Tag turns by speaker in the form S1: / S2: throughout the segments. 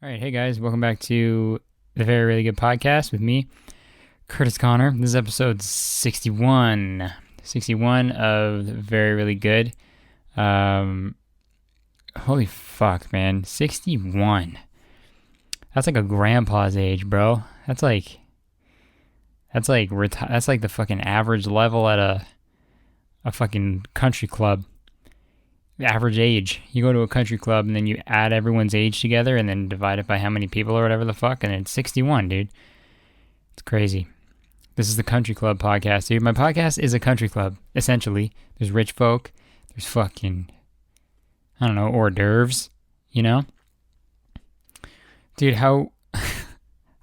S1: All right, hey guys, welcome back to the Very Really Good Podcast with me, Curtis Connor. This is episode 61. 61 of Very Really Good. Holy fuck, man. 61. That's like a grandpa's age, bro. That's like the fucking average level at a fucking country club. The average age. You go to a country club and then you add everyone's age together and then divide it by how many people or whatever the fuck, and it's 61, dude. It's crazy. This is the Country Club podcast, dude. My podcast is a country club, essentially. There's rich folk. There's fucking, I don't know, hors d'oeuvres, you know? Dude, how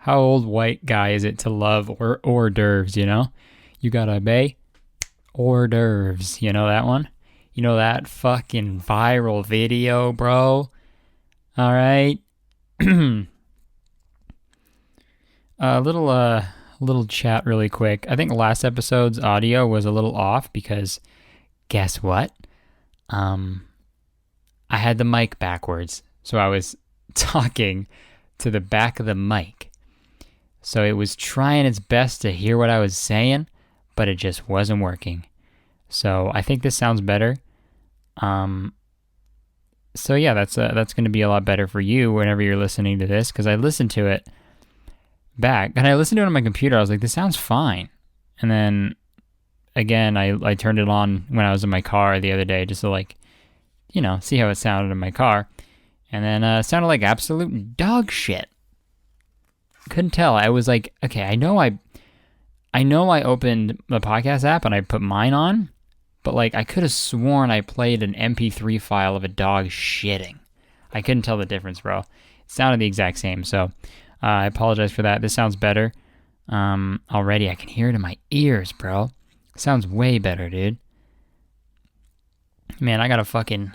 S1: old white guy is it to love hors d'oeuvres, you know? You gotta obey hors d'oeuvres. You know that one? You know that fucking viral video, bro? All right. Little chat really quick. I think last episode's audio was a little off because guess what? I had the mic backwards. So I was talking to the back of the mic. So it was trying its best to hear what I was saying, but it just wasn't working. So I think this sounds better. So yeah, that's going to be a lot better for you whenever you're listening to this, because I listened to it back, and I listened to it on my computer. I was like, this sounds fine. And then again, I turned it on when I was in my car the other day, just to see how it sounded in my car. And then it sounded like absolute dog shit. Couldn't tell. I was like, okay, I know I opened the podcast app and I put mine on. But, I could have sworn I played an MP3 file of a dog shitting. I couldn't tell the difference, bro. It sounded the exact same, so I apologize for that. This sounds better. Already, I can hear it in my ears, bro. It sounds way better, dude. Man, I gotta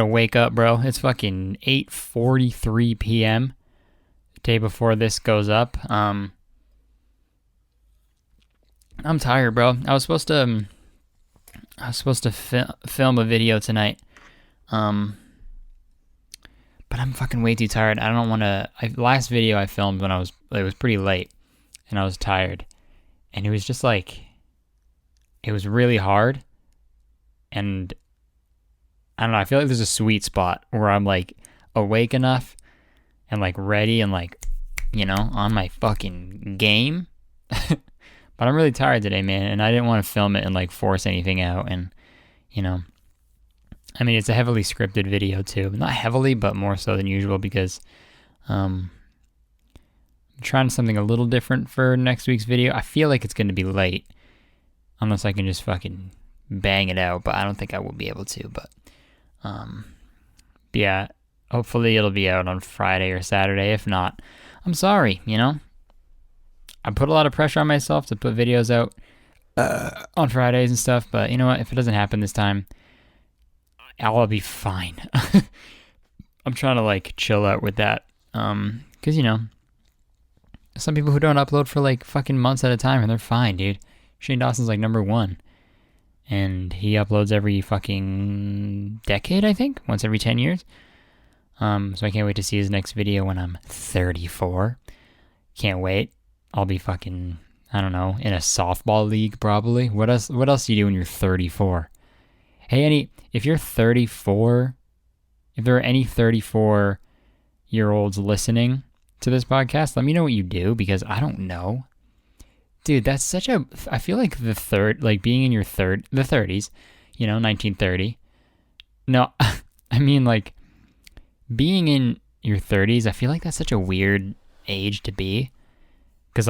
S1: wake up, bro. It's fucking 8:43 p.m. the day before this goes up. I'm tired, bro. I was supposed to film a video tonight, but I'm fucking way too tired. I don't want to. Last video I filmed when it was pretty late, and I was tired, and it was just it was really hard, and I don't know. I feel like there's a sweet spot where I'm awake enough and ready and on my fucking game. But I'm really tired today, man, and I didn't want to film it and force anything out. And I mean, it's a heavily scripted video too. Not heavily, but more so than usual, because I'm trying something a little different for next week's video. I feel like it's going to be late, unless I can just fucking bang it out, but I don't think I will be able to. But yeah, hopefully it'll be out on Friday or Saturday. If not, I'm sorry, I put a lot of pressure on myself to put videos out on Fridays and stuff, but you know what? If it doesn't happen this time, I'll be fine. I'm trying to chill out with that, because some people who don't upload for fucking months at a time and they're fine, dude. Shane Dawson's number one, and he uploads every fucking decade, I think, once every 10 years. So I can't wait to see his next video when I'm 34. Can't wait. I'll be fucking, I don't know, in a softball league probably. What else do you do when you're 34? Hey, if you're 34, if there are any 34-year-olds listening to this podcast, let me know what you do, because I don't know. Dude, that's I feel like being in the 30s, 1930. No, I mean being in your 30s, I feel like that's such a weird age to be. Because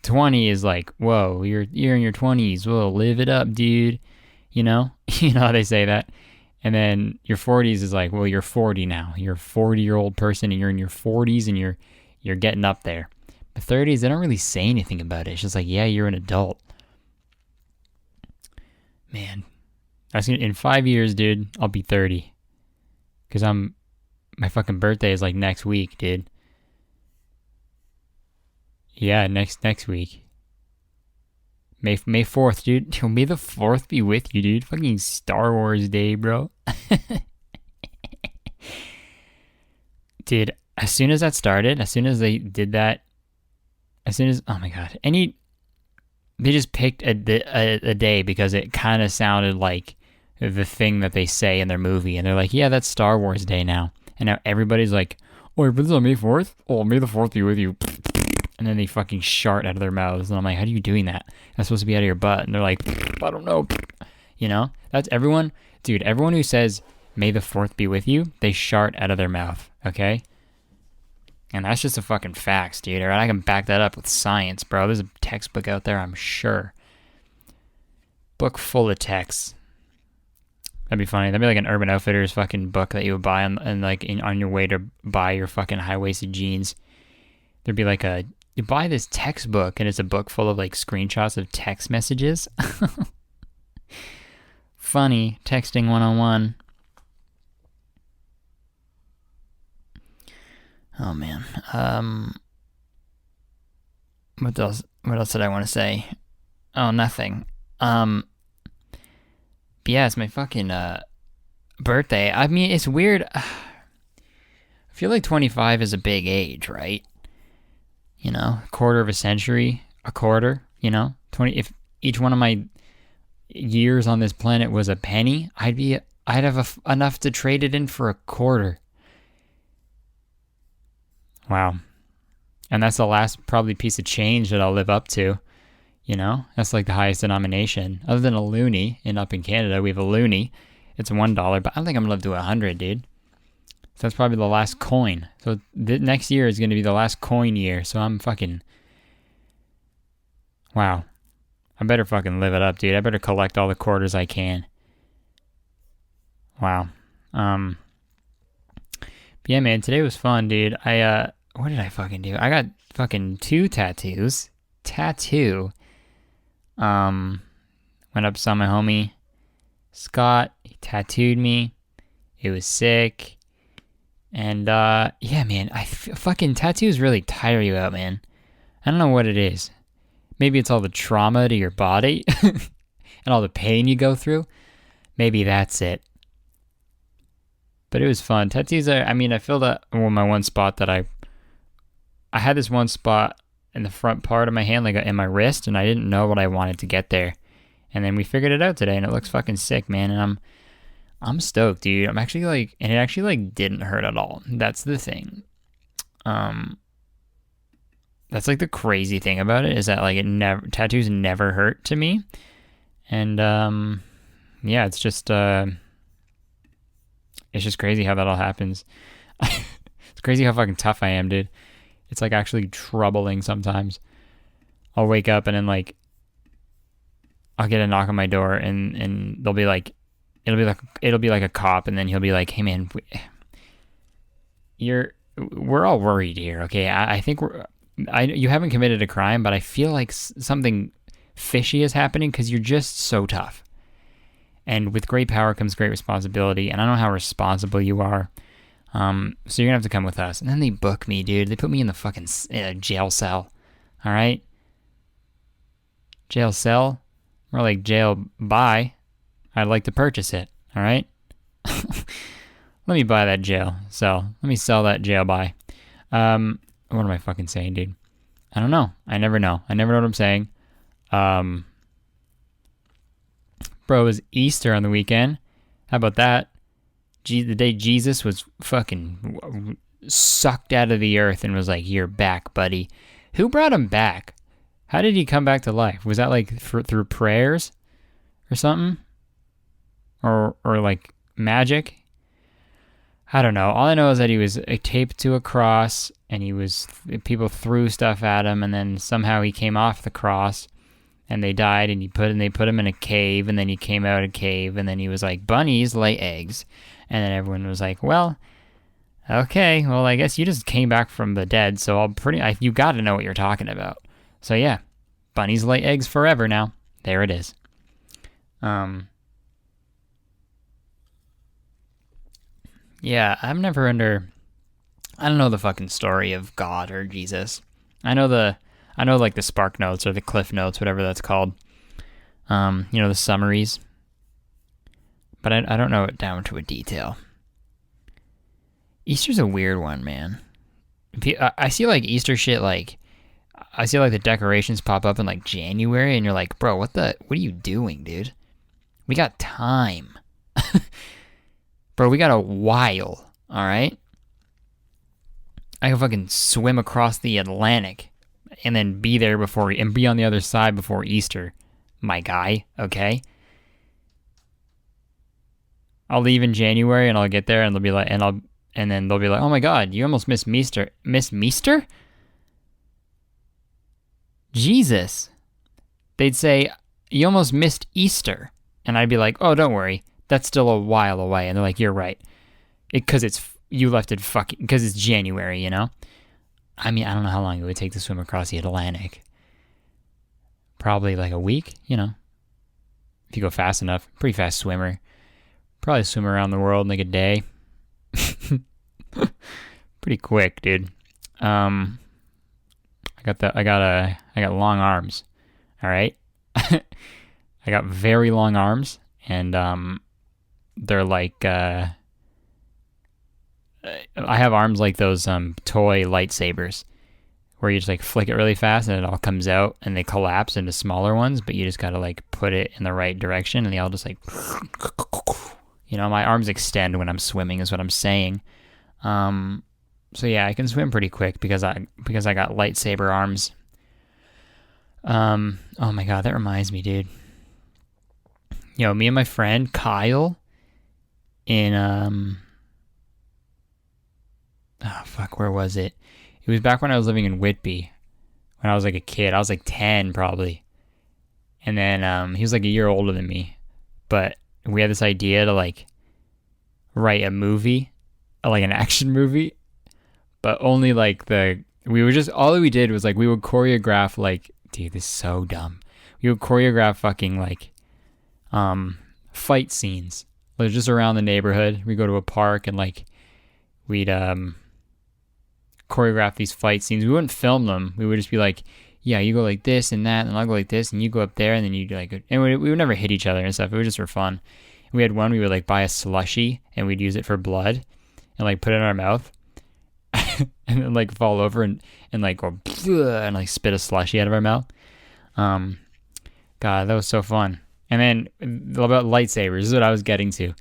S1: 20 is whoa, you're in your 20s, whoa, live it up, dude. You know how they say that. And then your 40s is well, you're 40 now. You're a 40-year-old person, and you're in your 40s, and you're getting up there. But 30s, they don't really say anything about it. It's just yeah, you're an adult. Man, in 5 years, dude, I'll be 30. Because my fucking birthday is next week, dude. Yeah, next week. May 4th, dude. May the 4th be with you, dude. Fucking Star Wars Day, bro. Dude, as soon as that started, as soon as they did that, as soon as, oh my God, they just picked a day because it kind of sounded like the thing that they say in their movie. And they're like, yeah, that's Star Wars Day now. And now everybody's like, oh, but it's on May 4th? Oh, May the 4th be with you. And then they fucking shart out of their mouths. And I'm like, how are you doing that? That's supposed to be out of your butt. And they're like, I don't know. You know? That's everyone. Dude, everyone who says, May the 4th be with you, they shart out of their mouth. Okay? And that's just a fucking facts, dude. Or I can back that up with science, bro. There's a textbook out there, I'm sure. Book full of texts. That'd be funny. That'd be like an Urban Outfitters fucking book that you would buy on your way to buy your fucking high-waisted jeans. There'd be like you buy this textbook and it's a book full of like screenshots of text messages. Funny. Texting 101. Oh man. What else did I want to say? Oh, nothing. But yeah, it's my fucking birthday. I mean, it's weird. I feel like 25 is a big age, right? You know, a quarter of a century, a quarter, you know? 20 if each one of my years on this planet was a penny, I'd have enough to trade it in for a quarter. Wow. And that's the last probably piece of change that I'll live up to. You know, that's like the highest denomination. Other than a loonie, up in Canada, we have a loonie. It's $1, but I don't think I'm going to live to 100, dude. So that's probably the last coin. So the next year is going to be the last coin year. So I'm fucking... Wow. I better fucking live it up, dude. I better collect all the quarters I can. Wow. But yeah, man, today was fun, dude. What did I fucking do? I got fucking 2 tattoos. Went up, saw my homie Scott. He tattooed me. It was sick. And yeah, man, fucking tattoos really tire you out, man. I don't know what it is. Maybe it's all the trauma to your body and all the pain you go through. Maybe that's it. But it was fun. Tattoos are, I mean, I filled up my one spot that I had this one spot in the front part of my hand, like in my wrist, and I didn't know what I wanted to get there. And then we figured it out today, and it looks fucking sick, man. And I'm stoked, dude. I'm actually like, and it actually like didn't hurt at all. That's the thing. That's like the crazy thing about it, is that like tattoos never hurt to me. And yeah, it's just crazy how that all happens. It's crazy how fucking tough I am, dude. It's like actually troubling sometimes. I'll wake up and then like I'll get a knock on my door and they'll be like, it'll be like a cop, and then he'll be like, hey man, we're all worried here, okay? I think you haven't committed a crime, but I feel like something fishy is happening because you're just so tough. And with great power comes great responsibility, and I don't know how responsible you are. So you're gonna have to come with us. And then they book me, dude. They put me in the fucking jail cell. All right? Jail cell? More like jail buy. I'd like to purchase it. All right? Let me buy that jail cell. Let me sell that jail buy. What am I fucking saying, dude? I don't know. I never know. I never know what I'm saying. Bro, it was Easter on the weekend. How about that? The day Jesus was fucking sucked out of the earth and was like, you're back, buddy. Who brought him back? How did he come back to life? Was that like through prayers or something? Or like magic? I don't know. All I know is that he was taped to a cross, and people threw stuff at him, and then somehow he came off the cross, and they died, and they put him in a cave, and then he came out of a cave, and then he was like, bunnies lay eggs. And then everyone was like, well, okay, well, I guess you just came back from the dead, so you got to know what you're talking about. So yeah, bunnies lay eggs forever now. There it is. Yeah, I don't know the fucking story of God or Jesus. I know like the Spark Notes or the Cliff Notes, whatever that's called. The summaries. But I don't know it down to a detail. Easter's a weird one, man. I see like Easter shit, like I see like the decorations pop up in like January, and you're like, bro, what are you doing, dude? We got time. Bro, we got a while, all right? I can fucking swim across the Atlantic and then be there and be on the other side before Easter, my guy, okay? I'll leave in January and I'll get there and they'll be like, and then they'll be like, oh my god, you almost missed Meester. Miss Meester? Jesus. They'd say, you almost missed Easter. And I'd be like, oh, don't worry. That's still a while away. And they're like, you're right. Because you left it because it's January, you know? I mean, I don't know how long it would take to swim across the Atlantic. Probably like a week, you know? If you go fast enough. Pretty fast swimmer. Probably swim around the world in like a day. Pretty quick, dude. I got long arms. All right? I got very long arms, and they're like I have arms like those toy lightsabers where you just like flick it really fast and it all comes out and they collapse into smaller ones, but you just gotta like put it in the right direction and they all just like, you know, my arms extend when I'm swimming is what I'm saying. So yeah, I can swim pretty quick because I got lightsaber arms. Oh my god, that reminds me, dude. Yo, me and my friend Kyle in where was it? It was back when I was living in Whitby, when I was like a kid. I was like 10 probably. And then he was like a year older than me. But we had this idea to like write a movie, like an action movie, but only like all we did was like we would choreograph like, dude, this is so dumb. We would choreograph fucking like fight scenes. Like just around the neighborhood. We go to a park and like we'd choreograph these fight scenes. We wouldn't film them. We would just be like, yeah, you go like this and that, and I'll go like this, and you go up there, and then you like, and we would never hit each other and stuff. It was just for fun. We had one, we would like buy a slushie, and we'd use it for blood, and like put it in our mouth, and then like fall over and like go, and like spit a slushie out of our mouth. God, that was so fun. And then about lightsabers, this is what I was getting to.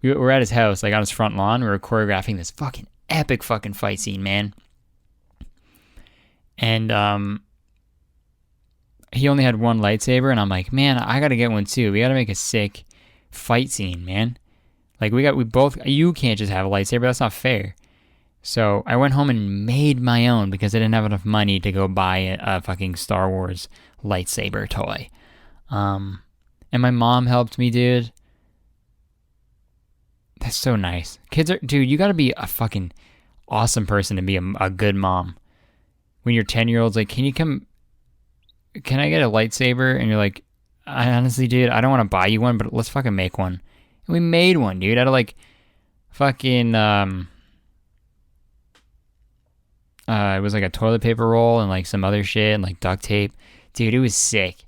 S1: We were at his house, like on his front lawn, we were choreographing this fucking epic fucking fight scene, man. And he only had one lightsaber, and I'm like, man, I gotta get one too. We gotta make a sick fight scene, man. Like you can't just have a lightsaber, that's not fair. So I went home and made my own because I didn't have enough money to go buy a fucking Star Wars lightsaber toy. And my mom helped me, dude. That's so nice. Dude, you gotta be a fucking awesome person to be a good mom. When your 10-year-old's like, can I get a lightsaber? And you're like, I honestly, dude, I don't want to buy you one, but let's fucking make one. And we made one, dude, out of like fucking, it was like a toilet paper roll and like some other shit and like duct tape. Dude, it was sick.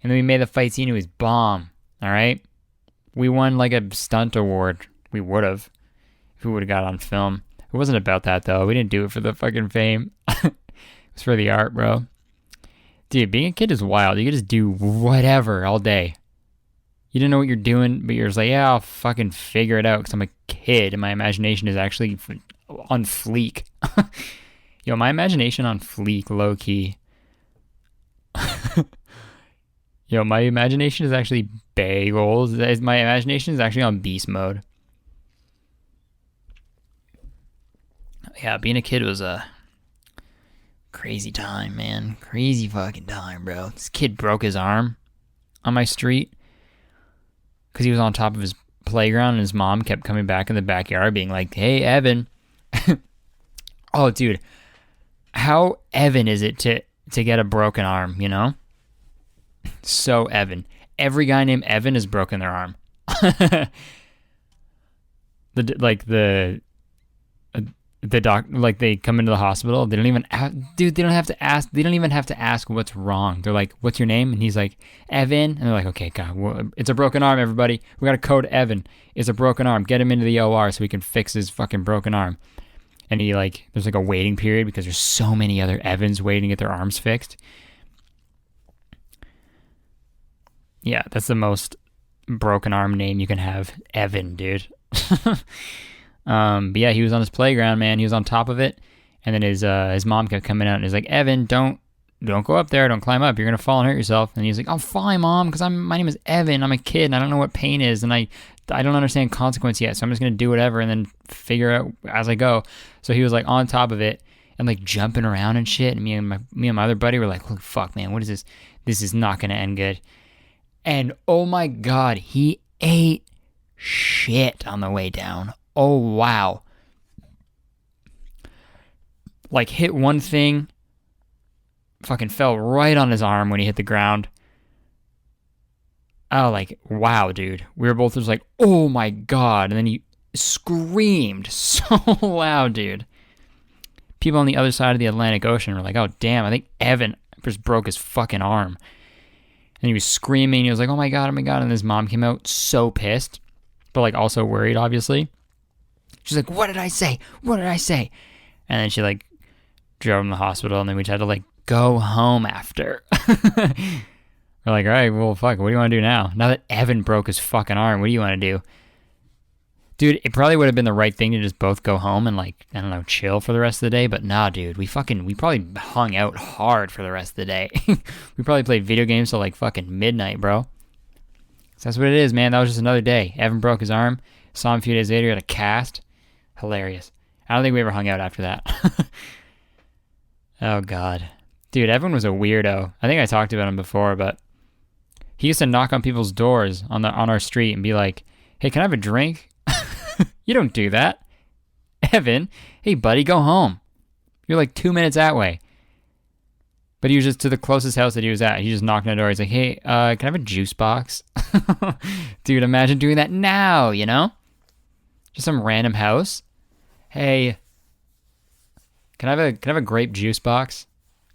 S1: And then we made the fight scene, it was bomb, all right? We won like a stunt award. We would have, if we would have got on film. It wasn't about that, though. We didn't do it for the fucking fame. It was for the art, bro. Dude, being a kid is wild. You can just do whatever all day. You didn't know what you're doing, but you're just like, yeah, I'll fucking figure it out because I'm a kid and my imagination is actually on fleek. Yo, my imagination on fleek, low-key. Yo, my imagination is actually bagels. My imagination is actually on beast mode. Yeah, being a kid was a crazy time, man. Crazy fucking time, bro. This kid broke his arm on my street because he was on top of his playground and his mom kept coming back in the backyard being like, hey, Evan. Oh, dude. How Evan is it to get a broken arm, you know? So Evan. Every guy named Evan has broken their arm. The doc, like they come into the hospital, they don't even they don't even have to ask what's wrong. They're like, what's your name? And he's like, Evan. And they're like, okay, God, it's a broken arm, everybody. We got to code Evan. It's a broken arm. Get him into the OR so we can fix his fucking broken arm. and there's like a waiting period because there's so many other Evans waiting to get their arms fixed. Yeah, that's the most broken arm name you can have. Evan, dude. But yeah, he was on his playground, man. He was on top of it, and then his mom kept coming out and is like, Evan, don't go up there. Don't climb up. You're gonna fall and hurt yourself. And he's like, I'm fine, Mom, because my name is Evan. I'm a kid, and I don't know what pain is, and I don't understand consequence yet. So I'm just gonna do whatever and then figure out as I go. So he was like on top of it and like jumping around and shit. And me and my other buddy were like, holy fuck, man, what is this? This is not gonna end good. And oh my god, he ate shit on the way down. Oh wow. Like hit one thing, fucking fell right on his arm when he hit the ground. Oh, like, wow, dude. We were both just like, oh my god. And then he screamed so loud, dude. People on the other side of the Atlantic Ocean were like, oh damn, I think Evan just broke his fucking arm. And he was screaming. He was like, oh my god, oh my god. And his mom came out so pissed, but like also worried, obviously. She's like, what did I say? What did I say? And then she like drove him to the hospital, and then we just had to like go home after. We're like, all right, well, fuck, what do you want to do now? Now that Evan broke his fucking arm, what do you want to do? Dude, it probably would have been the right thing to just both go home and like, I don't know, chill for the rest of the day. But nah, dude, we probably hung out hard for the rest of the day. We probably played video games till like fucking midnight, bro. So that's what it is, man. That was just another day. Evan broke his arm. Saw him a few days later at a cast. Hilarious. I don't think we ever hung out after that. Oh, God. Dude, Evan was a weirdo. I think I talked about him before, but he used to knock on people's doors on our street and be like, hey, can I have a drink? You don't do that. Evan, hey, buddy, go home. You're like 2 minutes that way. But he was just to the closest house that he was at. He just knocked on the door. He's like, hey, can I have a juice box? Dude, imagine doing that now, you know? Just some random house. Hey, can I have a grape juice box?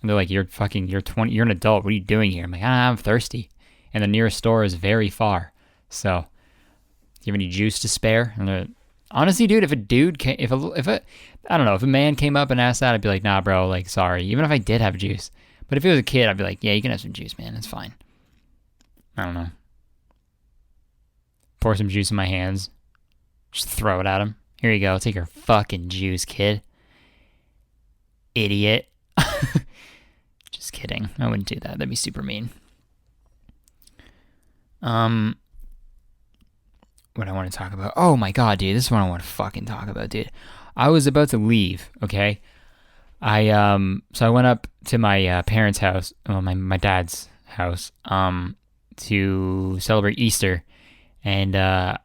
S1: And they're like, you're 20, you're an adult. What are you doing here? I'm like, I'm thirsty. And the nearest store is very far. So, do you have any juice to spare? And honestly, dude, if a dude came, if a man came up and asked that, I'd be like, nah, bro, like, sorry. Even if I did have juice. But if it was a kid, I'd be like, yeah, you can have some juice, man. It's fine. I don't know. Pour some juice in my hands. Just throw it at him. Here you go. Take your fucking juice, kid. Idiot. Just kidding. I wouldn't do that. That'd be super mean. What I want to talk about. Oh my god, dude. This is what I want to fucking talk about, dude. I was about to leave, okay? So I went up to my parents' house, well, my dad's house, to celebrate Easter. And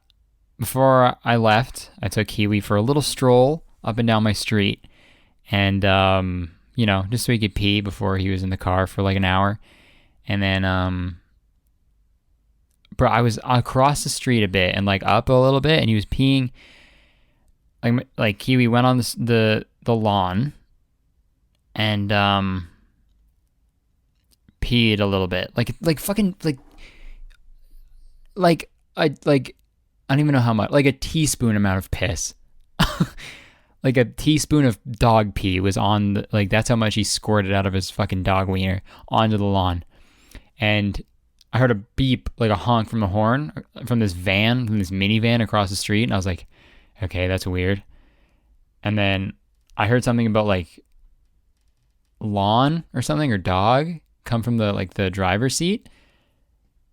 S1: before I left, I took Kiwi for a little stroll up and down my street. And, you know, just so he could pee before he was in the car for like an hour. And then, bro, I was across the street a bit and like up a little bit, and he was peeing. Like Kiwi went on the lawn and peed a little bit, like fucking like I don't even know how much, like a teaspoon amount of piss. Like a teaspoon of dog pee was on that's how much he squirted out of his fucking dog wiener onto the lawn. And I heard a beep, like a honk from the horn from this minivan across the street, and I was like, okay, that's weird. And then I heard something about like lawn or something, or dog, come from the driver's seat.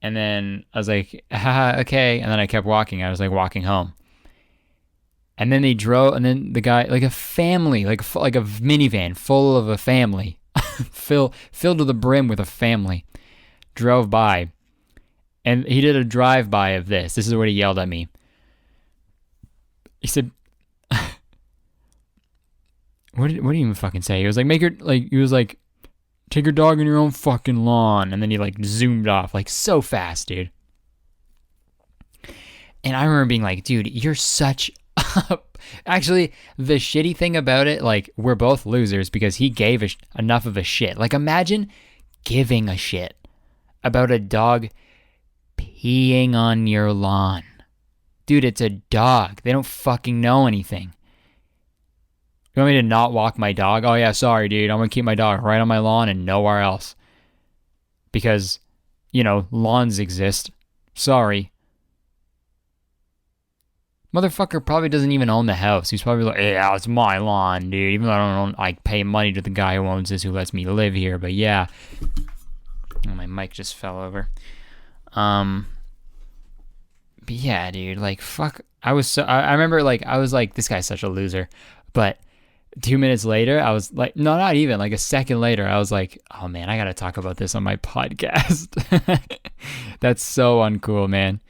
S1: And then I was like, haha, okay. And then I kept walking. I was like walking home. And then they drove, and then the guy, like a family, like a minivan full of a family, filled to the brim with a family, drove by. And he did a drive-by of this. This is what he yelled at me. He said, what did he even fucking say? He was like, take your dog on your own fucking lawn. And then he like zoomed off like so fast, dude. And I remember being like, dude, you're such actually, the shitty thing about it, like, we're both losers because he gave enough of a shit. Like, imagine giving a shit about a dog peeing on your lawn. Dude, it's a dog. They don't fucking know anything. You want me to not walk my dog? Oh yeah, sorry, dude. I'm gonna keep my dog right on my lawn and nowhere else. Because, lawns exist. Sorry. Motherfucker probably doesn't even own the house. He's probably like, yeah, it's my lawn, dude. Even though I pay money to the guy who owns this, who lets me live here. But yeah. Oh, my mic just fell over. But yeah, dude, like, fuck. I remember, like, I was like, this guy's such a loser. But 2 minutes later, I was like, no, not even, like a second later, I was like, oh man, I gotta talk about this on my podcast. That's so uncool, man.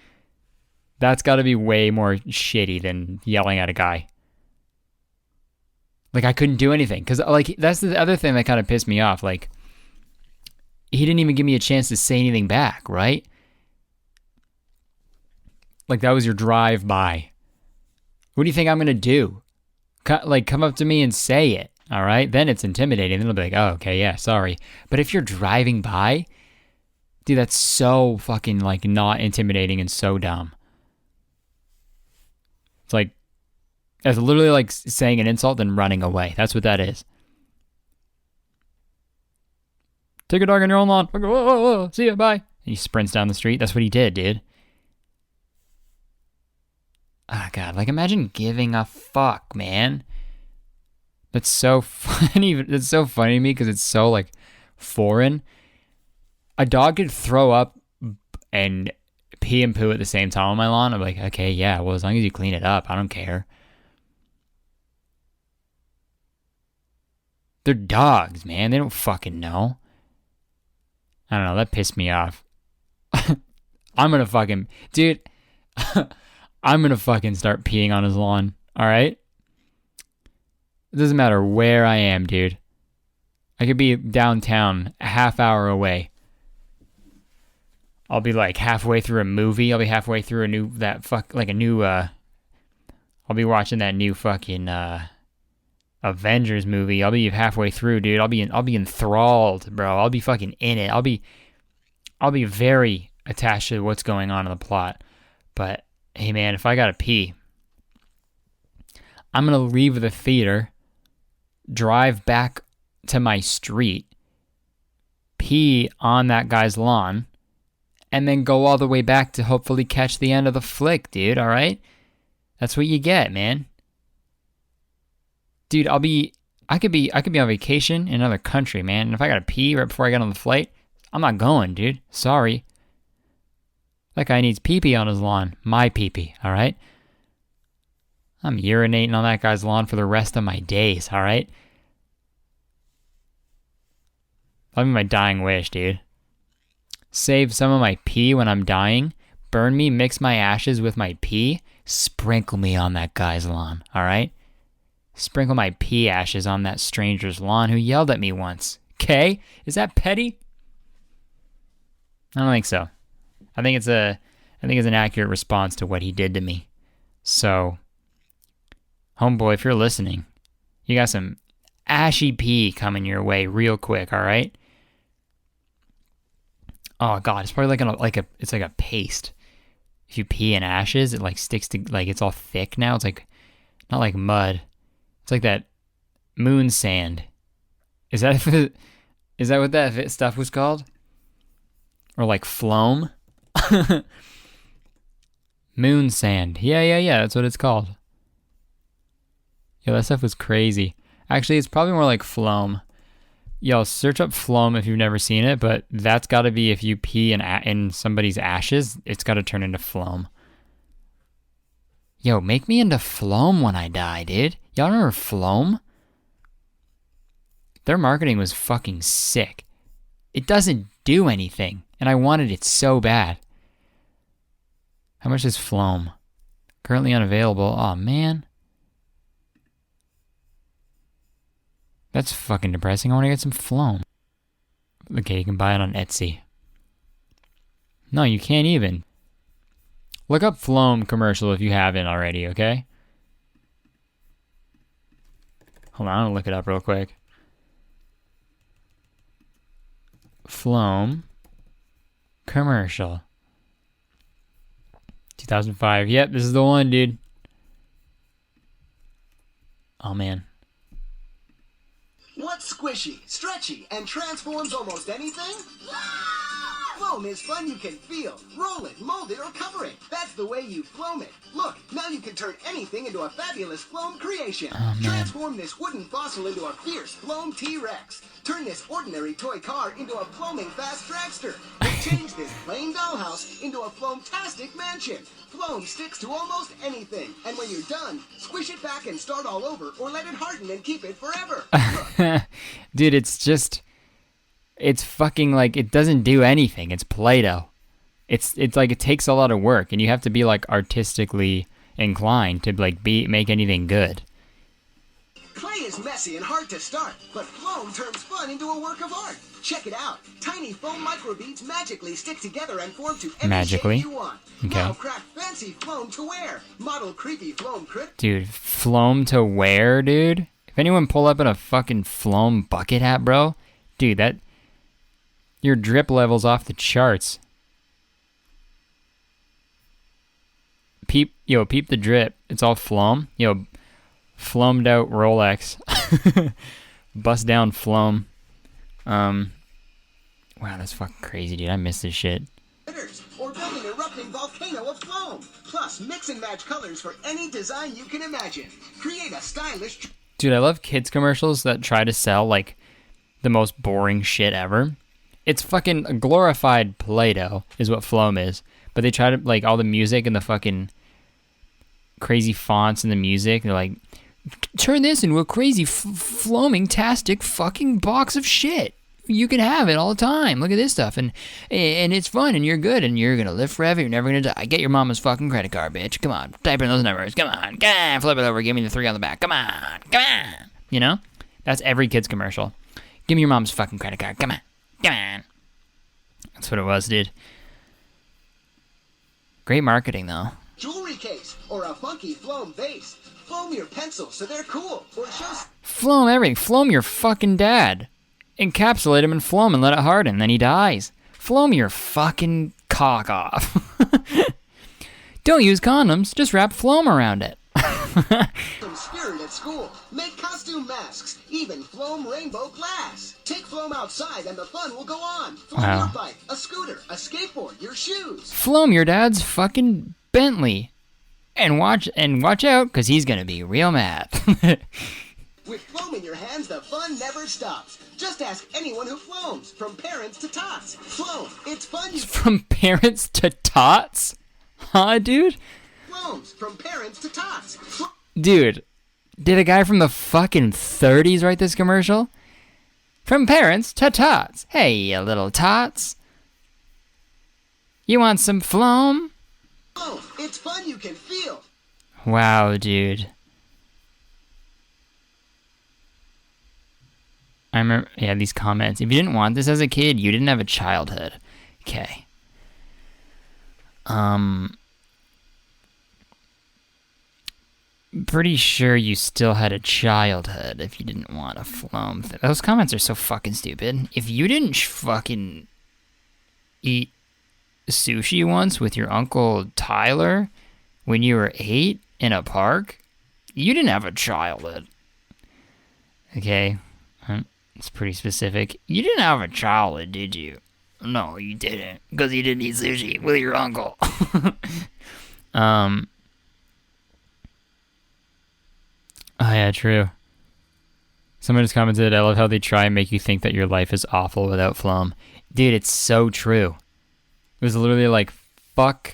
S1: That's gotta be way more shitty than yelling at a guy. Like, I couldn't do anything. Because, like, that's the other thing that kind of pissed me off. Like, he didn't even give me a chance to say anything back, right? Like, that was your drive-by. What do you think I'm going to do? Come up to me and say it, all right? Then it's intimidating. Then they'll be like, oh, okay, yeah, sorry. But if you're driving by, dude, that's so fucking, like, not intimidating and so dumb. It's like, it's literally like saying an insult and running away. That's what that is. Take a dog on your own lawn. Whoa, whoa, whoa. See ya, bye. And he sprints down the street. That's what he did, dude. Oh, God. Like, imagine giving a fuck, man. That's so funny. It's so funny to me because it's so, like, foreign. A dog could throw up and pee and poo at the same time on my lawn. I'm like, okay, yeah, well, as long as you clean it up, I don't care. They're dogs, man. They don't fucking know. I don't know. That pissed me off. I'm going to fucking... Dude, I'm going to fucking start peeing on his lawn. All right? It doesn't matter where I am, dude. I could be downtown a half hour away. I'll be like halfway through a movie. I'll be halfway through I'll be watching that new fucking Avengers movie. I'll be halfway through, dude. I'll be enthralled, bro. I'll be fucking in it. I'll be very attached to what's going on in the plot. But hey, man, if I gotta pee, I'm gonna leave the theater, drive back to my street, pee on that guy's lawn, and then go all the way back to hopefully catch the end of the flick, dude. All right, that's what you get, man. Dude, I could be on vacation in another country, man. And if I gotta pee right before I get on the flight, I'm not going, dude. Sorry. That guy needs pee-pee on his lawn. My pee-pee, all right? I'm urinating on that guy's lawn for the rest of my days, all right? That'll be my dying wish, dude. Save some of my pee when I'm dying. Burn me, mix my ashes with my pee. Sprinkle me on that guy's lawn, all right? Sprinkle my pee ashes on that stranger's lawn who yelled at me once. Okay? Is that petty? I don't think so. I think it's an accurate response to what he did to me. So, homeboy, if you're listening, you got some ashy pee coming your way real quick, all right? Oh God, it's probably it's like a paste. If you pee in ashes, it like sticks to, like, it's all thick now. It's like not like mud. It's like that moon sand. Is that what that stuff was called? Or like Floam? Moon sand. Yeah. That's what it's called. Yo, that stuff was crazy. Actually, it's probably more like Floam. Yo, search up Floam if you've never seen it, but that's got to be if you pee in somebody's ashes, it's got to turn into Floam. Yo, make me into Floam when I die, dude. Y'all remember Floam? Their marketing was fucking sick. It doesn't do anything, and I wanted it so bad. How much is Floam? Currently unavailable. Oh, man. That's fucking depressing. I want to get some Floam. Okay, you can buy it on Etsy. No, you can't even. Look up Floam commercial if you haven't already, okay? Hold on, I'll look it up real quick. Floam commercial. 2005. Yep, this is the one, dude. Oh, man.
S2: squishy, stretchy, and transforms almost anything? Floam is fun you can feel. Roll it, mold it, or cover it. That's the way you Floam it. Look, now you can turn anything into a fabulous Floam creation. Transform this wooden fossil into a fierce Floam T-Rex. Turn this ordinary toy car into a Floaming fast dragster. And change this plain dollhouse into a Floamtastic mansion. Floam sticks to almost anything. And when you're done, squish it back and start all over, or let it harden and keep it forever.
S1: Dude, it's fucking like, it doesn't do anything. It's Play-Doh. It's like it takes a lot of work, and you have to be like artistically inclined to like make anything good.
S2: Clay is messy and hard to start, but Floam turns fun into a work of art. Check it out. Tiny foam microbeads magically stick together and form to any shape you want.
S1: Okay.
S2: Now craft fancy Floam to wear. Model creepy Floam crypt.
S1: Dude, Floam to wear, dude? If anyone pull up in a fucking Floam bucket hat, bro, dude, that... your drip level's off the charts. Peep the drip. It's all Floam. Yo, Floamed out Rolex. Bust down Floam. Wow, that's fucking crazy, dude. I miss this shit.
S2: Or build an erupting volcano of Floam. Plus, mix and match colors for any design you can imagine. Create a stylish...
S1: Dude, I love kids commercials that try to sell, like, the most boring shit ever. It's fucking a glorified Play-Doh is what Floam is. But they try to, like, all the music and the fucking crazy fonts and the music. They're like, turn this into a crazy Floaming-tastic fucking box of shit. You can have it all the time. Look at this stuff. And it's fun, and you're good, and you're going to live forever. You're never going to die. Get your mama's fucking credit card, bitch. Come on. Type in those numbers. Come on. Flip it over. Give me the 3 on the back. Come on. Come on. You know? That's every kid's commercial. Give me your mom's fucking credit card. Come on. Come on. That's what it was, dude. Great marketing, though.
S2: Jewelry case or a funky Floam vase. Floam your pencils so they're cool. Or show...
S1: Floam everything. Floam your fucking dad. Encapsulate him in Floam and let it harden. Then he dies. Floam your fucking cock off. Don't use condoms. Just wrap Floam around it.
S2: Some spirit at school. Make costume masks. Even Floam rainbow glass. Take Floam outside and the fun will go on. Floam your bike, a scooter, a skateboard, your shoes.
S1: Floam your dad's fucking Bentley. And watch out, because he's going to be real mad.
S2: With Floam in your hands, the fun never stops. Just ask anyone who Floams, from parents to tots. Floam, it's fun you...
S1: From parents to tots? Huh, dude?
S2: Floams, from parents to tots.
S1: Dude, did a guy from the fucking 30s write this commercial? From parents to tots. Hey, you little tots. You want some Floam?
S2: Floam, it's fun you can feel.
S1: Wow, dude. I remember, yeah, these comments. If you didn't want this as a kid, you didn't have a childhood. Okay. Pretty sure you still had a childhood if you didn't want a Floam. Those comments are so fucking stupid. If you didn't fucking eat sushi once with your Uncle Tyler when you were 8 in a park, you didn't have a childhood. Okay. It's pretty specific. You didn't have a childhood, did you? No, you didn't. Because you didn't eat sushi with your uncle. Oh, yeah, true. Someone just commented, I love how they try and make you think that your life is awful without Floam. Dude, it's so true. It was literally like, fuck.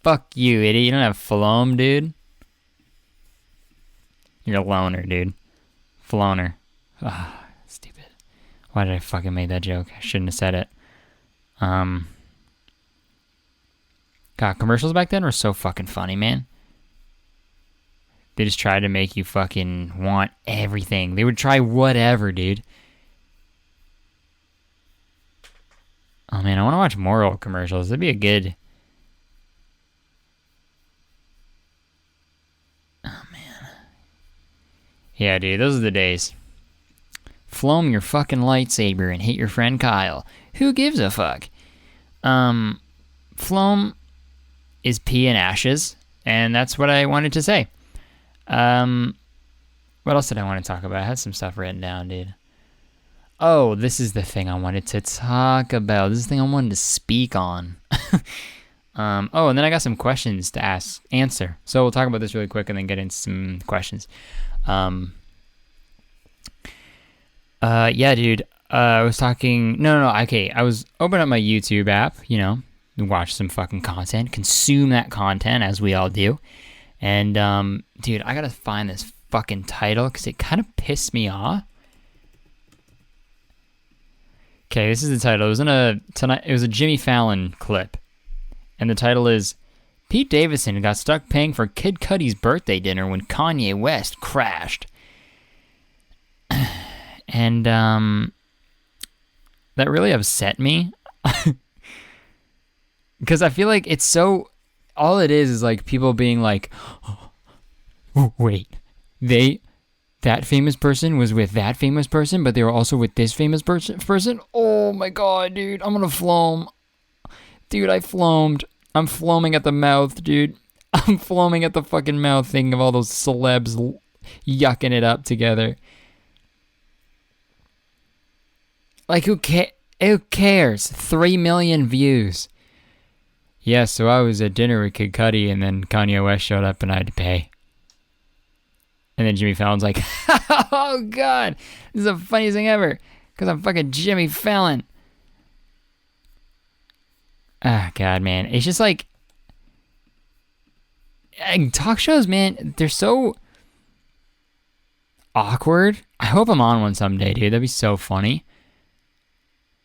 S1: Fuck you, idiot. You don't have Floam, dude. You're a loner, dude. Floaner. Ah, stupid. Why did I fucking make that joke? I shouldn't have said it. God, commercials back then were so fucking funny, man. They just tried to make you fucking want everything. They would try whatever, dude. Oh, man, I want to watch more old commercials. That'd be a good... Yeah, dude, those are the days. Floam your fucking lightsaber and hit your friend Kyle. Who gives a fuck? Floam is pee and ashes, and that's what I wanted to say. Floam What else did I want to talk about? I had some stuff written down, dude. Oh, this is the thing I wanted to talk about. This is the thing I wanted to speak on. Oh, and then I got some questions to answer. So we'll talk about this really quick and then get into some questions. Yeah, dude. I was talking. No. Okay, I was opening up my YouTube app. Watch some fucking content, consume that content as we all do. And dude, I gotta find this fucking title because it kind of pissed me off. Okay, this is the title. It was a Jimmy Fallon clip. And the title is, Pete Davidson got stuck paying for Kid Cudi's birthday dinner when Kanye West crashed. And that really upset me. Because I feel like it's so... All it is like people being like, oh, wait, that famous person was with that famous person, but they were also with this famous person? Oh my god, dude, I'm gonna floam. Dude, I floamed. I'm floaming at the mouth, dude. I'm floaming at the fucking mouth thinking of all those celebs yucking it up together. Like, who cares? 3 million views. Yeah, so I was at dinner with Kid Cudi, and then Kanye West showed up, and I had to pay. And then Jimmy Fallon's like, oh god, this is the funniest thing ever, because I'm fucking Jimmy Fallon. Ah, god, man. It's just like, talk shows, man, they're so awkward. I hope I'm on one someday, dude. That'd be so funny.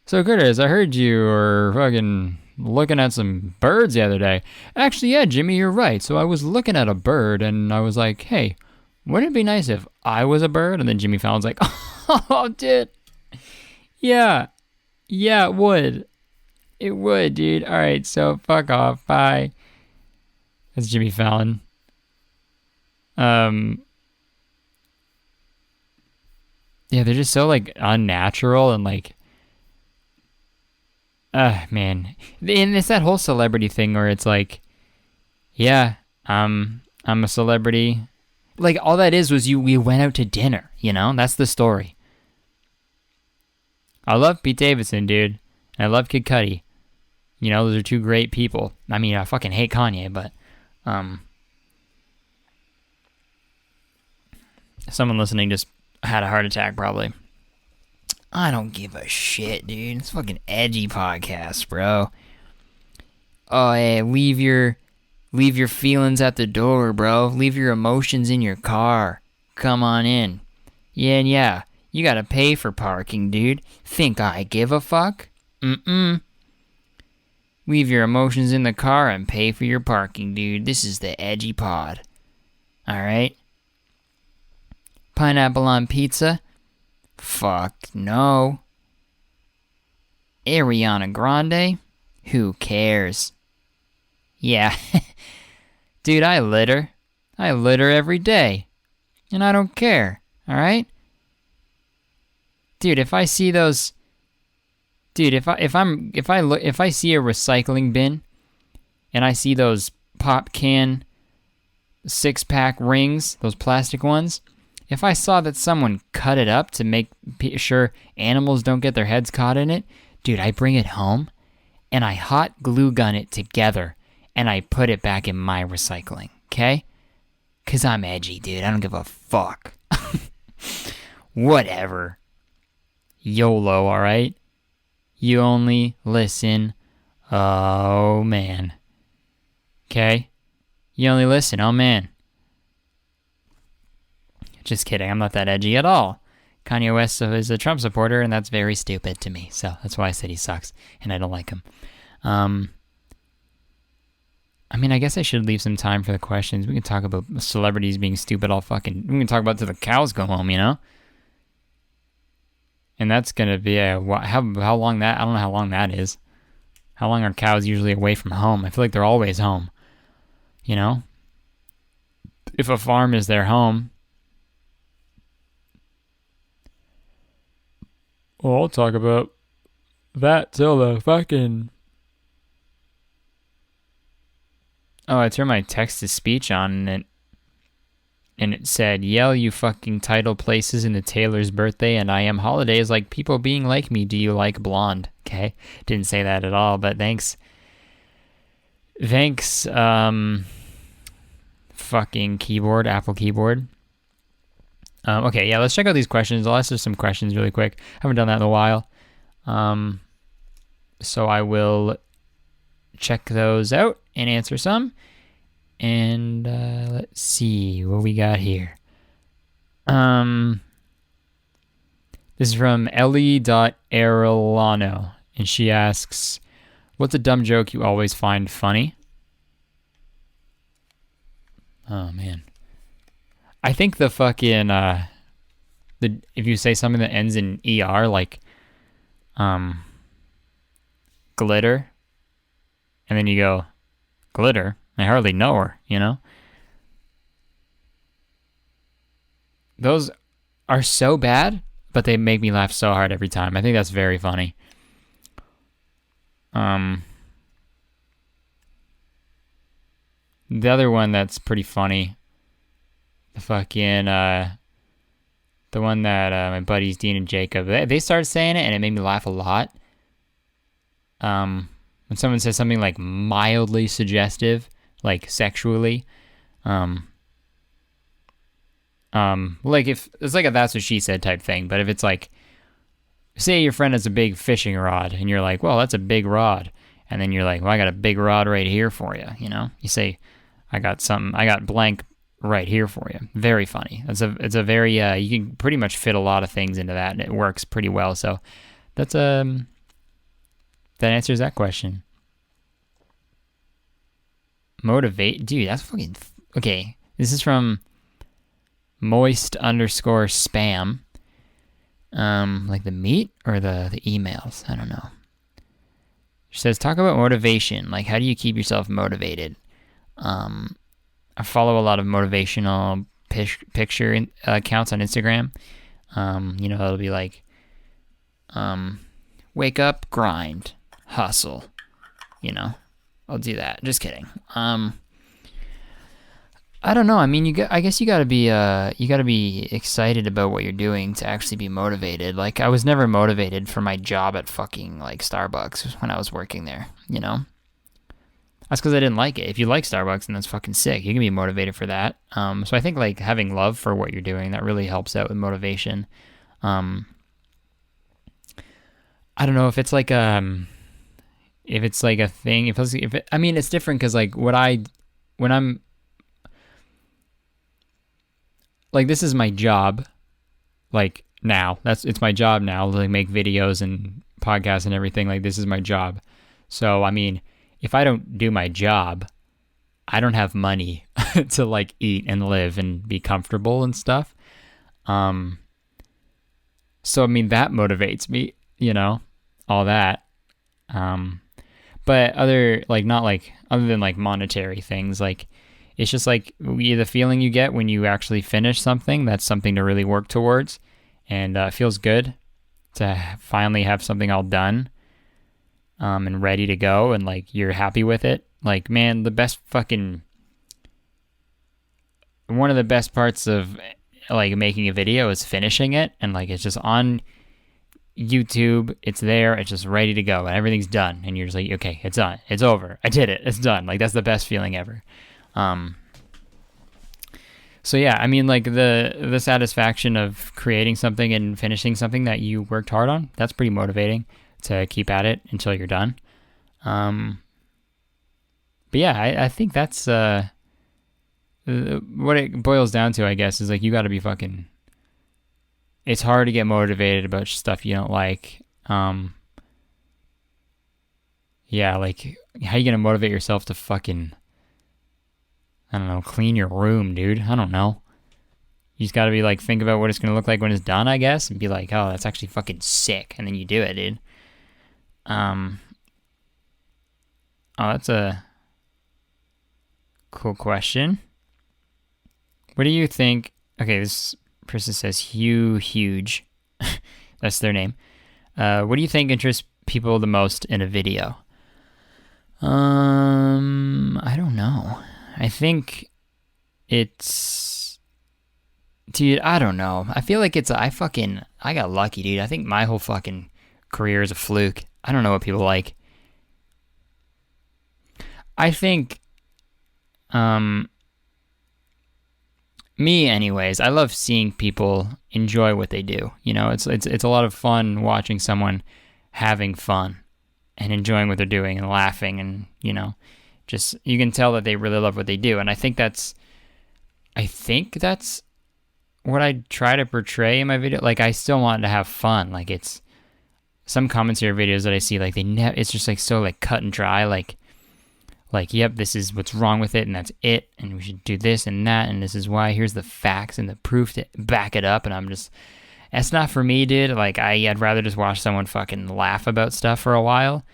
S1: So, Curtis, I heard you were fucking looking at some birds the other day. Actually, yeah, Jimmy, you're right. So I was looking at a bird, and I was like, hey, wouldn't it be nice if I was a bird? And then Jimmy Fallon's like, oh, dude. Yeah, it would. It would, dude. All right, so fuck off. Bye. That's Jimmy Fallon. Yeah, they're just so, like, unnatural and, like, man. And it's that whole celebrity thing where it's like, yeah, I'm a celebrity. Like, all that was we went out to dinner, That's the story. I love Pete Davidson, dude. And I love Kid Cudi. Those are two great people. I mean, I fucking hate Kanye, but, someone listening just had a heart attack, probably. I don't give a shit, dude. It's a fucking edgy podcast, bro. Oh, hey, leave your feelings at the door, bro. Leave your emotions in your car. Come on in. Yeah, you gotta pay for parking, dude. Think I give a fuck? Leave your emotions in the car and pay for your parking, dude. This is the edgy pod. Alright? Pineapple on pizza? Fuck no. Ariana Grande? Who cares? Yeah. Dude, I litter. I litter every day. And I don't care. Alright? Dude, if I see those... Dude, if I see a recycling bin and I see those pop can 6-pack rings, those plastic ones, if I saw that someone cut it up to make sure animals don't get their heads caught in it, dude, I bring it home and I hot glue gun it together and I put it back in my recycling, okay? Because I'm edgy, dude. I don't give a fuck. Whatever. YOLO, alright? You only listen, oh man. Okay? You only listen, oh man. Just kidding, I'm not that edgy at all. Kanye West is a Trump supporter, and that's very stupid to me. So that's why I said he sucks, and I don't like him. I mean, I guess I should leave some time for the questions. We can talk about celebrities being stupid all fucking... We can talk about till the cows go home, And that's going to be how long that... I don't know how long that is. How long are cows usually away from home? I feel like they're always home. If a farm is their home... Well, I'll talk about that till the fucking... Oh, I turned my text-to-speech on, and and it said, "Yell, you fucking title places in the Taylor's birthday, and I am holidays like people being like me. Do you like blonde?" Okay, didn't say that at all, but thanks. Thanks, fucking keyboard, Apple keyboard. Okay, yeah, let's check out these questions. I'll answer some questions really quick. Haven't done that in a while. So I will check those out and answer some. And let's see what we got here. This is from Ellie.Arellano, and she asks, "What's a dumb joke you always find funny?" Oh, man. I think the fucking, if you say something that ends in ER, like, glitter, and then you go, glitter? I hardly know her, you know? Those are so bad, but they make me laugh so hard every time. I think that's very funny. The other one that's pretty funny, the fucking, the one that my buddies Dean and Jacob, they started saying it, and it made me laugh a lot. When someone says something like mildly suggestive, like sexually, like if it's like a "that's what she said" type thing, but if it's like, say your friend has a big fishing rod, and you're like, "Well, that's a big rod," and then you're like, "Well, I got a big rod right here for you," you know? You say, I got blank right here for you. Very funny. It's a very, you can pretty much fit a lot of things into that, and it works pretty well. So that's, that answers that question. Motivate, dude, that's fucking, okay. This is from moist_spam. Like the meat or the emails? I don't know. She says, talk about motivation. Like, how do you keep yourself motivated? I follow a lot of motivational picture accounts on Instagram. You know, it'll be like, wake up, grind, hustle. You know, I'll do that. Just kidding. I don't know. I mean, I guess you gotta be excited about what you're doing to actually be motivated. Like, I was never motivated for my job at fucking like Starbucks when I was working there. You know, that's because I didn't like it. If you like Starbucks, then that's fucking sick. You can be motivated for that. So I think like having love for what you're doing, that really helps out with motivation. I don't know if it's like a thing. I mean, it's different because like when I'm like, this is my job, like now. It's my job now, to like make videos and podcasts and everything. Like, this is my job. So I mean, if I don't do my job, I don't have money to like eat and live and be comfortable and stuff. So I mean, that motivates me, you know, all that. But other than like monetary things, like, it's just like the feeling you get when you actually finish something. That's something to really work towards, and it feels good to finally have something all done, and ready to go, and like you're happy with it. Like, man, one of the best parts of like making a video is finishing it, and like it's just on YouTube, it's there, it's just ready to go, and everything's done, and you're just like, okay, it's done, it's over, I did it, it's done. Like, that's the best feeling ever. So yeah, I mean, like the satisfaction of creating something and finishing something that you worked hard on, that's pretty motivating to keep at it until you're done. But yeah, I think that's what it boils down to, I guess, is like you got to be fucking. It's hard to get motivated about stuff you don't like. Yeah, like, how you gonna motivate yourself to fucking, I don't know, clean your room, dude? I don't know. You just gotta be like, think about what it's gonna look like when it's done, I guess, and be like, oh, that's actually fucking sick, and then you do it, dude. Oh, that's a cool question. What do you think? Okay, this person says huge. That's their name. What do you think interests people the most in a video? I don't know. I think it's Dude, I don't know. I feel like I got lucky, dude. I think my whole fucking career is a fluke. I don't know what people like. I think, um, me anyways, I love seeing people enjoy what they do. You know, it's a lot of fun watching someone having fun and enjoying what they're doing and laughing and, you know, just you can tell that they really love what they do. And I think that's what I try to portray in my video. Like I still want to have fun. Like it's some commentary videos that I see like it's just like so like cut and dry like, yep, this is what's wrong with it, and that's it, and we should do this and that, and this is why. Here's the facts and the proof to back it up, and I'm just, that's not for me, dude. Like, I'd rather just watch someone fucking laugh about stuff for a while,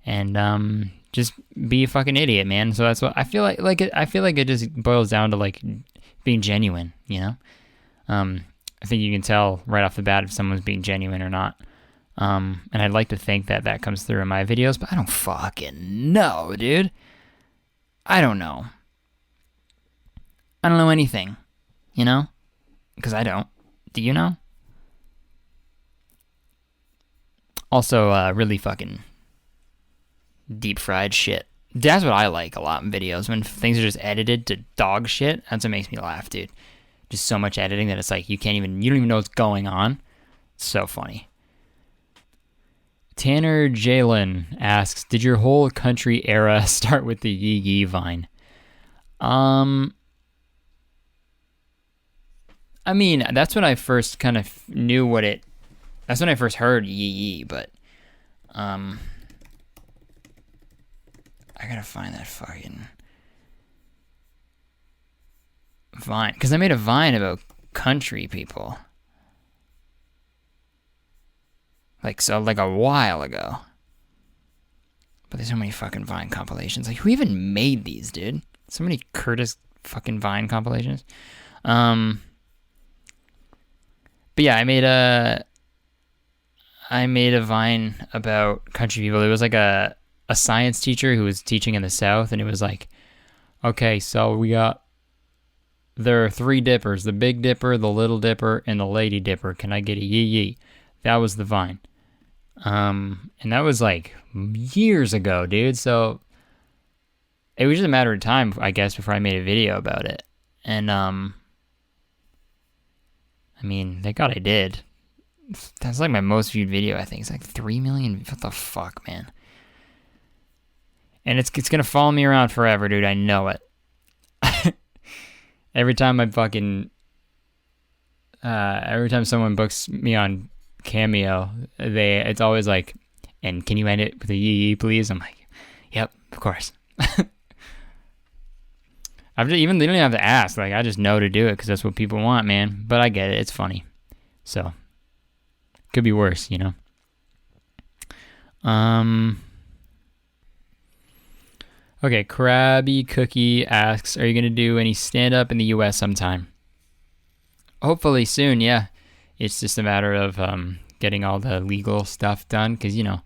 S1: and just be a fucking idiot, man. So that's what I feel like. I feel like it just boils down to like being genuine, you know. I think you can tell right off the bat if someone's being genuine or not. And I'd like to think that that comes through in my videos, but I don't fucking know, dude. I don't know. I don't know anything, you know? Because I don't. Do you know? Also, really fucking deep fried shit. That's what I like a lot in videos. When things are just edited to dog shit, that's what makes me laugh, dude. Just so much editing that it's like you don't even know what's going on. It's so funny. Tanner Jalen asks, did your whole country era start with the Yee Yee Vine? I mean, that's when I first kind of knew that's when I first heard Yee Yee, but, I gotta find that fucking Vine, because I made a Vine about country people. Like a while ago. But there's so many fucking Vine compilations. Like, who even made these, dude? So many Curtis fucking Vine compilations. But yeah, I made a Vine about country people. It was like a science teacher who was teaching in the South, and it was like, okay, so there are 3 dippers, the Big Dipper, the Little Dipper, and the Lady Dipper. Can I get a yee yee? That was the Vine. And that was like years ago, dude. So it was just a matter of time, I guess, before I made a video about it. And, I mean, thank God I did. That's like my most viewed video, I think. It's like 3 million. What the fuck, man? And it's gonna follow me around forever, dude. I know it. Every time someone books me on Cameo, it's always like, and can you end it with a yee yee, please? I'm like, yep, of course. They don't even have to ask. Like, I just know to do it because that's what people want, man. But I get it. It's funny. So, could be worse, you know? Okay, Krabby Cookie asks, are you going to do any stand-up in the U.S. sometime? Hopefully soon, yeah. It's just a matter of getting all the legal stuff done, because, you know,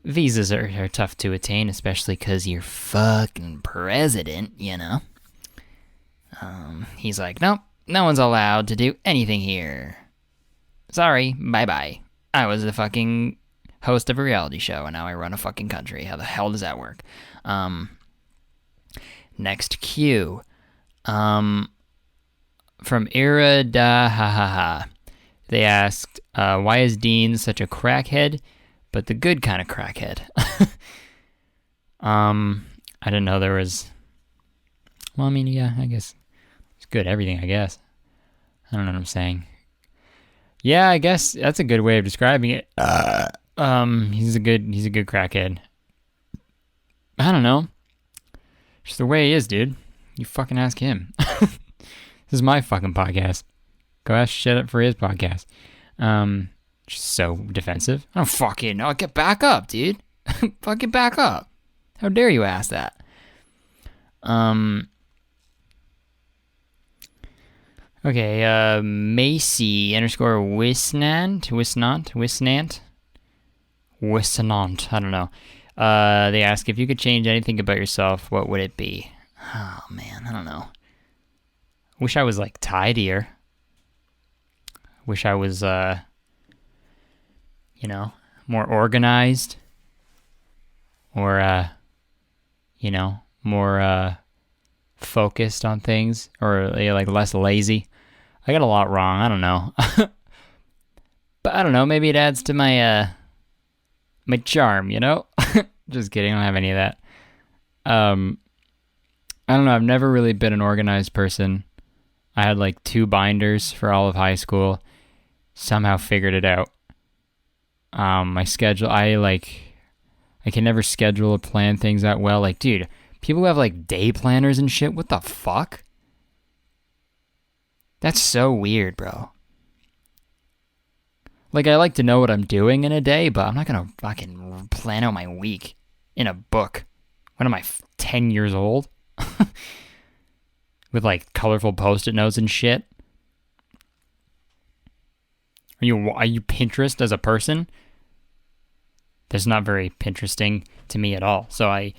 S1: visas are tough to attain, especially because you're fucking president, you know? He's like, nope, no one's allowed to do anything here. Sorry, bye-bye. I was the fucking host of a reality show, and now I run a fucking country. How the hell does that work? Next cue. From Ira da ha ha ha. They asked, why is Dean such a crackhead, but the good kind of crackhead? I didn't know there was... Well, I mean, yeah, I guess it's good everything, I guess. I don't know what I'm saying. Yeah, I guess that's a good way of describing it. He's a good crackhead. I don't know. Just the way he is, dude. You fucking ask him. This is my fucking podcast. Go ask shit up for his podcast. Just so defensive. I don't fucking know. Get back up, dude. Fucking back up. How dare you ask that? Okay, Macy _Wisnant. I don't know. They ask, if you could change anything about yourself, what would it be? Oh, man, I don't know. Wish I was, like, tidier. Wish I was, more organized, or, more focused on things, or like less lazy. I got a lot wrong. I don't know. But I don't know. Maybe it adds to my my charm, Just kidding. I don't have any of that. I don't know. I've never really been an organized person. I had like 2 binders for all of high school. Somehow figured it out. My schedule, I can never schedule or plan things that well. Like, dude, people who have like day planners and shit, what the fuck? That's so weird, bro. Like, I like to know what I'm doing in a day, but I'm not gonna fucking plan out my week in a book. When am I, 10 years old? With like colorful post-it notes and shit. Are you Pinterest as a person? That's not very Pinteresting to me at all. So I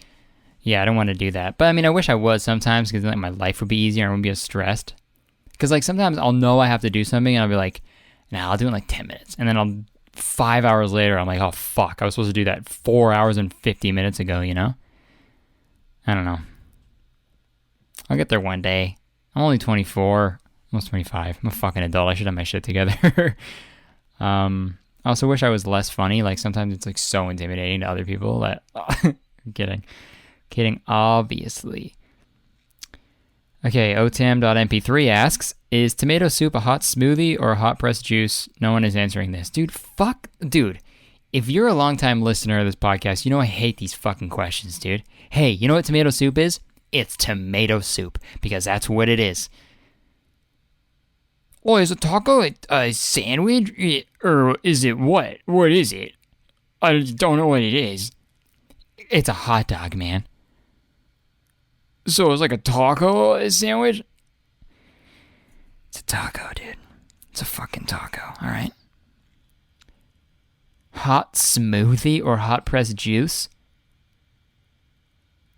S1: don't want to do that. But I mean, I wish I was sometimes, because then my life would be easier and I wouldn't be as stressed. Because like sometimes I'll know I have to do something and I'll be like, nah, I'll do it in like 10 minutes. And then 5 hours later, I'm like, oh fuck, I was supposed to do that 4 hours and 50 minutes ago, I don't know. I'll get there one day. I'm only 24, almost 25. I'm a fucking adult. I should have my shit together. I also wish I was less funny. Like, sometimes it's like so intimidating to other people that... I'm kidding, obviously. Okay, otam.mp3 asks, is tomato soup a hot smoothie or a hot pressed juice? No one is answering this. Dude, if you're a longtime listener of this podcast, I hate these fucking questions, dude. Hey, you know what tomato soup is? It's tomato soup, because that's what it is. Oh, is a taco a sandwich? Or is it what? What is it? I don't know what it is. It's a hot dog, man. So it's like a taco sandwich? It's a taco, dude. It's a fucking taco, alright? Hot smoothie or hot pressed juice?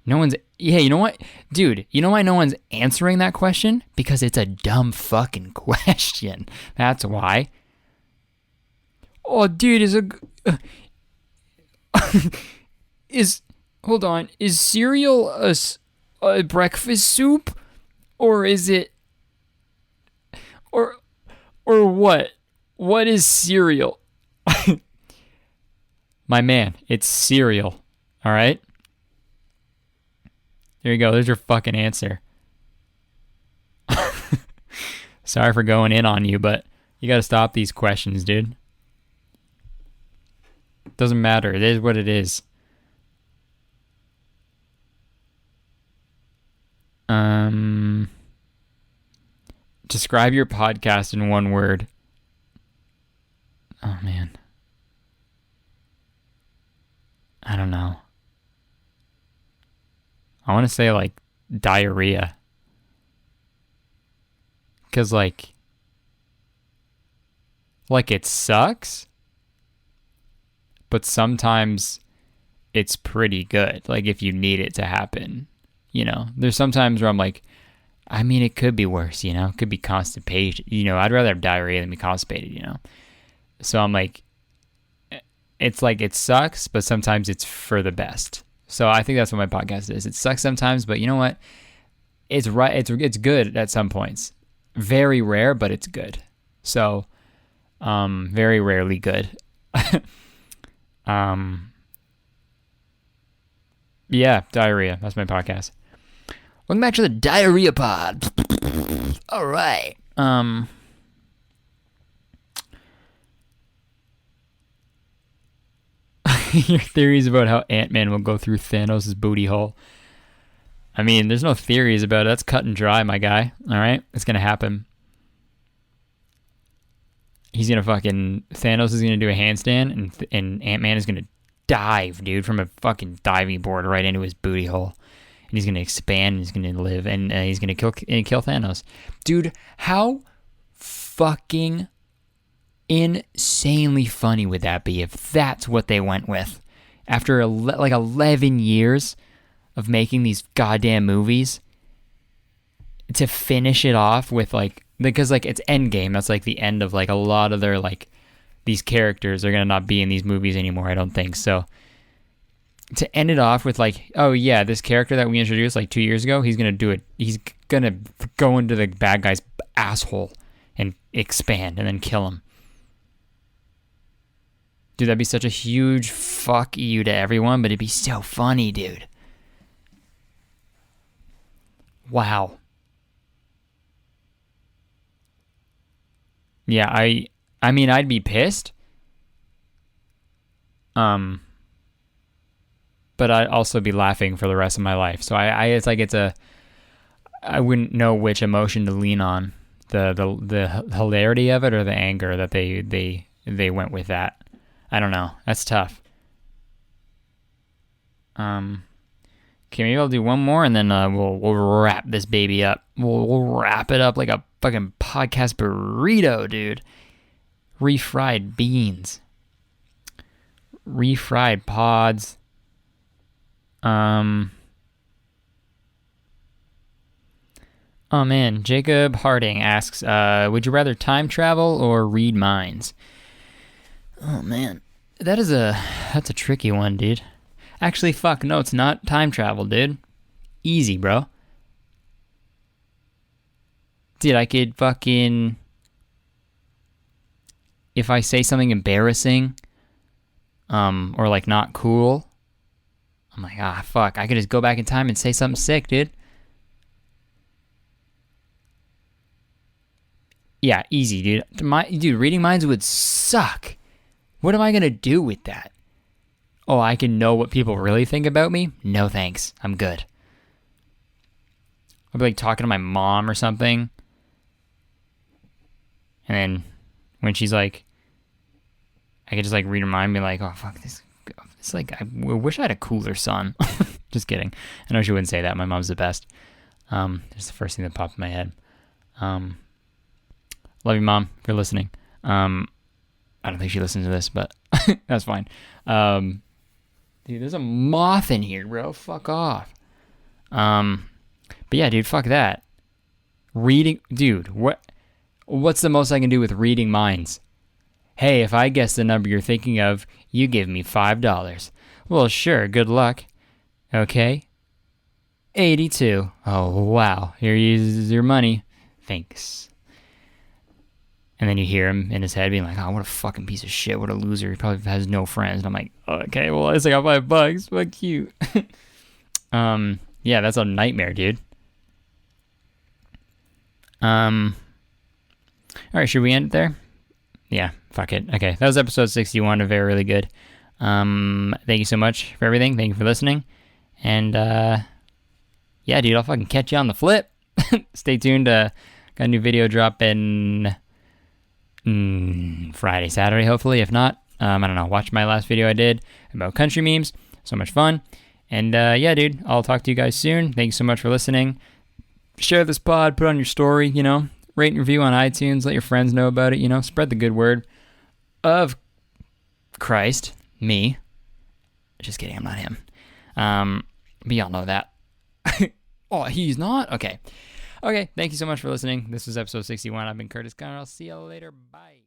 S1: No one's... Yeah, you know what? Dude, you know why no one's answering that question? Because it's a dumb fucking question. That's why. Oh, dude, hold on. Is cereal a breakfast soup? Or is it... Or what? What is cereal? My man, it's cereal. Alright? There you go. There's your fucking answer. Sorry for going in on you, but you gotta stop these questions, dude. Doesn't matter. It is what it is. Describe your podcast in one word. Oh, man. I don't know. I want to say, like, diarrhea. Because, like, it sucks, but sometimes it's pretty good. Like, if you need it to happen, There's sometimes where I'm like, I mean, it could be worse, It could be constipation. I'd rather have diarrhea than be constipated, So I'm like, it's like it sucks, but sometimes it's for the best. So I think that's what my podcast is. It sucks sometimes, but you know what? It's right. It's good at some points. Very rare, but it's good. So, very rarely good. Yeah, diarrhea. That's my podcast. Welcome back to the Diarrhea Pod. All right. Your theories about how Ant-Man will go through Thanos' booty hole. I mean, there's no theories about it. That's cut and dry, my guy. All right? It's going to happen. He's going to Thanos is going to do a handstand, and Ant-Man is going to dive, dude, from a fucking diving board right into his booty hole. And he's going to expand, and he's going to live, and he's going to kill Thanos. Dude, how fucking insanely funny would that be if that's what they went with? After 11 years of making these goddamn movies, to finish it off with like because like it's Endgame. That's like the end of like a lot of their like these characters are gonna not be in these movies anymore. I don't think so. To end it off with like, oh yeah, this character that we introduced like 2 years ago, he's gonna do it. He's gonna go into the bad guy's asshole and expand and then kill him. Dude, that'd be such a huge fuck you to everyone, but it'd be so funny, dude. Wow. Yeah, I mean, I'd be pissed. But I'd also be laughing for the rest of my life. So it's like I wouldn't know which emotion to lean on, the hilarity of it or the anger that they went with that. I don't know. That's tough. Okay, maybe I'll do one more and then we'll wrap this baby up. We'll wrap it up like a fucking podcast burrito, dude. Refried beans, refried pods. Oh man, Jacob Harding asks, would you rather time travel or read minds? Oh man, that's a tricky one, dude. Actually, fuck, no, it's not time travel, dude. Easy, bro. Dude, I could fucking, if I say something embarrassing, or like not cool, I'm like, fuck, I could just go back in time and say something sick, dude. Yeah, easy, dude. Dude, reading minds would suck. What am I gonna do with that? Oh, I can know what people really think about me? No thanks. I'm good. I'll be like talking to my mom or something. And then when she's like, I could just like read her mind and be like, oh, fuck this. It's like, I wish I had a cooler son. Just kidding. I know she wouldn't say that. My mom's the best. It's the first thing that popped in my head. Love you, Mom, if you're listening. I don't think she listens to this, but that's fine. Dude, there's a moth in here, bro. Fuck off. But yeah, dude, fuck that. Reading, dude, what's the most I can do with reading minds? Hey, if I guess the number you're thinking of, you give me $5. Well, sure, good luck. Okay. 82. Oh, wow. Here's your money. Thanks. And then you hear him in his head being like, oh, what a fucking piece of shit. What a loser. He probably has no friends. And I'm like, okay, well, at least I got $5. Fuck you. Yeah, that's a nightmare, dude. All right, should we end it there? Yeah, fuck it. Okay, that was episode 61. Very really good. Thank you so much for everything. Thank you for listening. And, yeah, dude, I'll fucking catch you on the flip. Stay tuned. Got a new video dropping Friday, Saturday, hopefully. If not, I don't know. Watch my last video I did about country memes. So much fun. And, yeah, dude, I'll talk to you guys soon. Thank you so much for listening. Share this pod. Put on your story, you know. Rate and review on iTunes. Let your friends know about it, you know. Spread the good word of Christ. Me. Just kidding, I'm not him. But y'all know that. Oh, he's not? Okay. Okay, thank you so much for listening. This was episode 61. I've been Curtis Connor. I'll see y'all later. Bye.